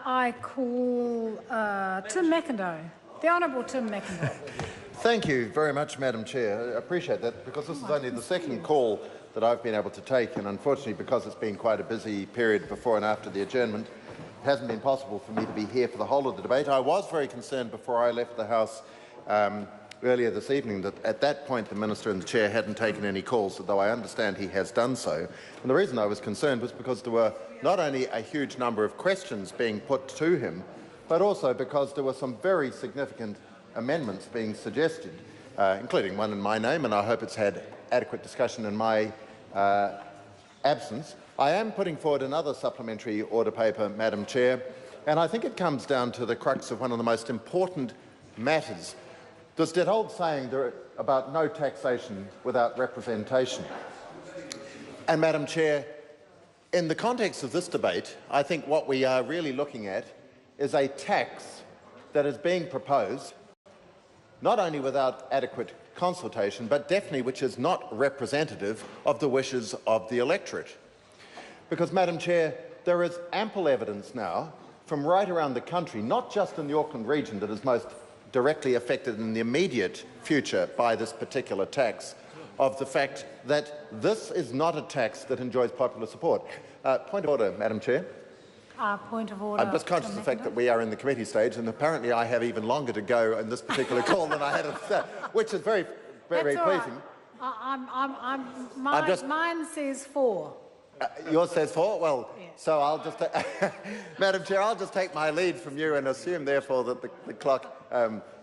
I call Tim Macindoe, the Honourable Tim Macindoe. Thank you very much, Madam Chair. I appreciate that, because this is only the second call that I've been able to take, and unfortunately, because it's been quite a busy period before and after the adjournment, it hasn't been possible for me to be here for the whole of the debate. I was very concerned before I left the House earlier this evening that at that point the Minister and the Chair hadn't taken any calls, although I understand he has done so. And the reason I was concerned was because there were not only a huge number of questions being put to him, but also because there were some very significant amendments being suggested, including one in my name, and I hope it's had adequate discussion in my absence. I am putting forward another supplementary order paper, Madam Chair, and I think it comes down to the crux of one of the most important matters. There's that old saying about no taxation without representation. And, Madam Chair, in the context of this debate, I think what we are really looking at is a tax that is being proposed, not only without adequate consultation, but definitely which is not representative of the wishes of the electorate. Because, Madam Chair, there is ample evidence now from right around the country, not just in the Auckland region that is most directly affected in the immediate future by this particular tax, of the fact that this is not a tax that enjoys popular support. Point of order, Madam Chair. Point of order. I'm just conscious of the fact that we are in the committee stage, and apparently I have even longer to go in this particular call than I had at the start, which is very pleasing. Mine says 4. Yours says 4? Well, yes. So I'll just, Madam Chair, I'll just take my lead from you and assume, therefore, that the clock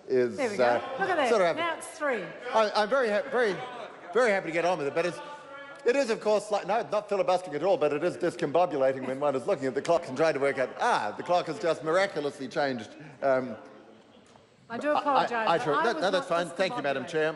is. There we go. Look at that. Sort of now it's 3. I'm very happy to get on with it, but it is, of course, like, no, not filibustering at all, but it is discombobulating when one is looking at the clock and trying to work out, the clock has just miraculously changed. I do apologise. No, that's fine. Thank you, Madam Chair.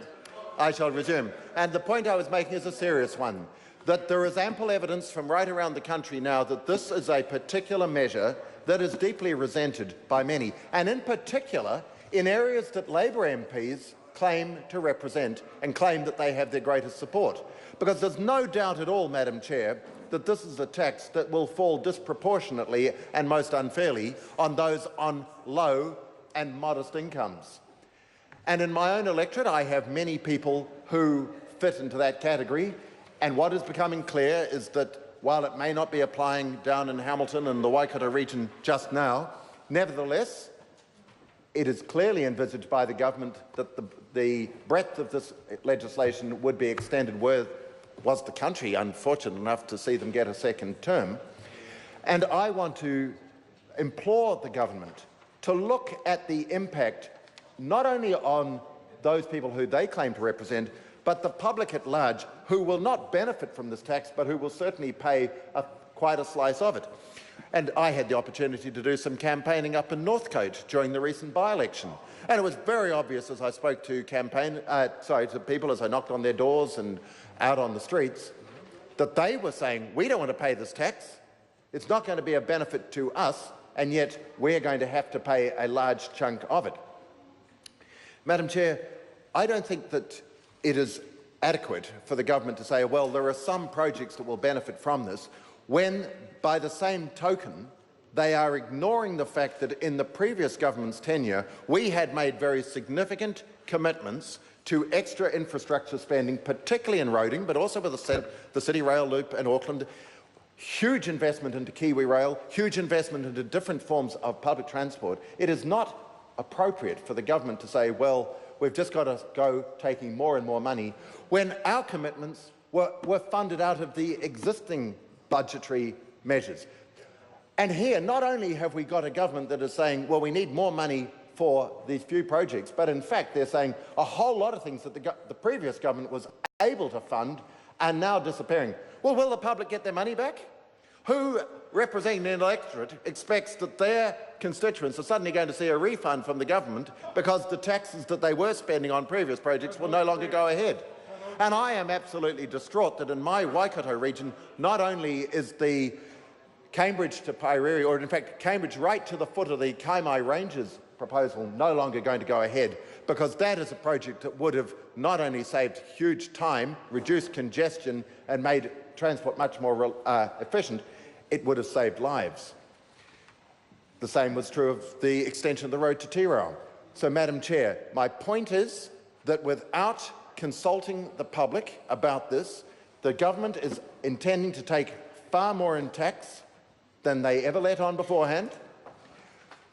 I shall resume. And the point I was making is a serious one, that there is ample evidence from right around the country now that this is a particular measure that is deeply resented by many, and in particular in areas that Labor MPs claim to represent and claim that they have their greatest support. Because there's no doubt at all, Madam Chair, that this is a tax that will fall disproportionately and most unfairly on those on low and modest incomes. And in my own electorate, I have many people who fit into that category, and what is becoming clear is that while it may not be applying down in Hamilton and the Waikato region just now, nevertheless, it is clearly envisaged by the government that the breadth of this legislation would be extended where was the country unfortunate enough to see them get a second term. And I want to implore the government to look at the impact not only on those people who they claim to represent, but the public at large who will not benefit from this tax, but who will certainly pay quite a slice of it. And I had the opportunity to do some campaigning up in Northcote during the recent by-election. And it was very obvious as I spoke to people as I knocked on their doors and out on the streets, that they were saying, we don't want to pay this tax. It's not going to be a benefit to us, and yet we're going to have to pay a large chunk of it. Madam Chair, I don't think that it is adequate for the government to say, well, there are some projects that will benefit from this, when, by the same token, they are ignoring the fact that in the previous government's tenure, we had made very significant commitments to extra infrastructure spending, particularly in roading, but also with the City Rail Loop in Auckland, huge investment into Kiwi Rail, huge investment into different forms of public transport. It is not appropriate for the government to say, well, we've just got to go taking more and more money, when our commitments were funded out of the existing budgetary measures. And here, not only have we got a government that is saying, well, we need more money for these few projects, but in fact they're saying a whole lot of things that the previous government was able to fund are now disappearing. Well, will the public get their money back? Who, representing an electorate, expects that their constituents are suddenly going to see a refund from the government because the taxes that they were spending on previous projects will no longer go ahead? And I am absolutely distraught that in my Waikato region, not only is the Cambridge to Pairiri, or in fact Cambridge right to the foot of the Kaimai Ranges proposal, no longer going to go ahead, because that is a project that would have not only saved huge time, reduced congestion and made transport much more efficient, it would have saved lives. The same was true of the extension of the road to T-Rail. So, Madam Chair, my point is that without consulting the public about this, the government is intending to take far more in tax than they ever let on beforehand,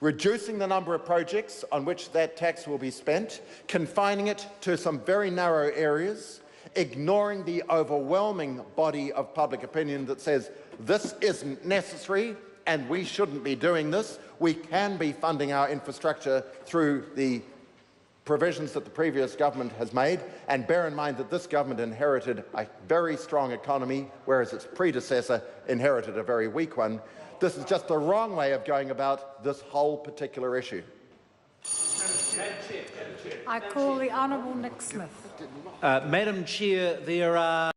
reducing the number of projects on which that tax will be spent, confining it to some very narrow areas, ignoring the overwhelming body of public opinion that says this isn't necessary and we shouldn't be doing this. We can be funding our infrastructure through the provisions that the previous government has made, and bear in mind that this government inherited a very strong economy, whereas its predecessor inherited a very weak one. This is just the wrong way of going about this whole particular issue. I call the Honourable Nick Smith. Madam Chair, there are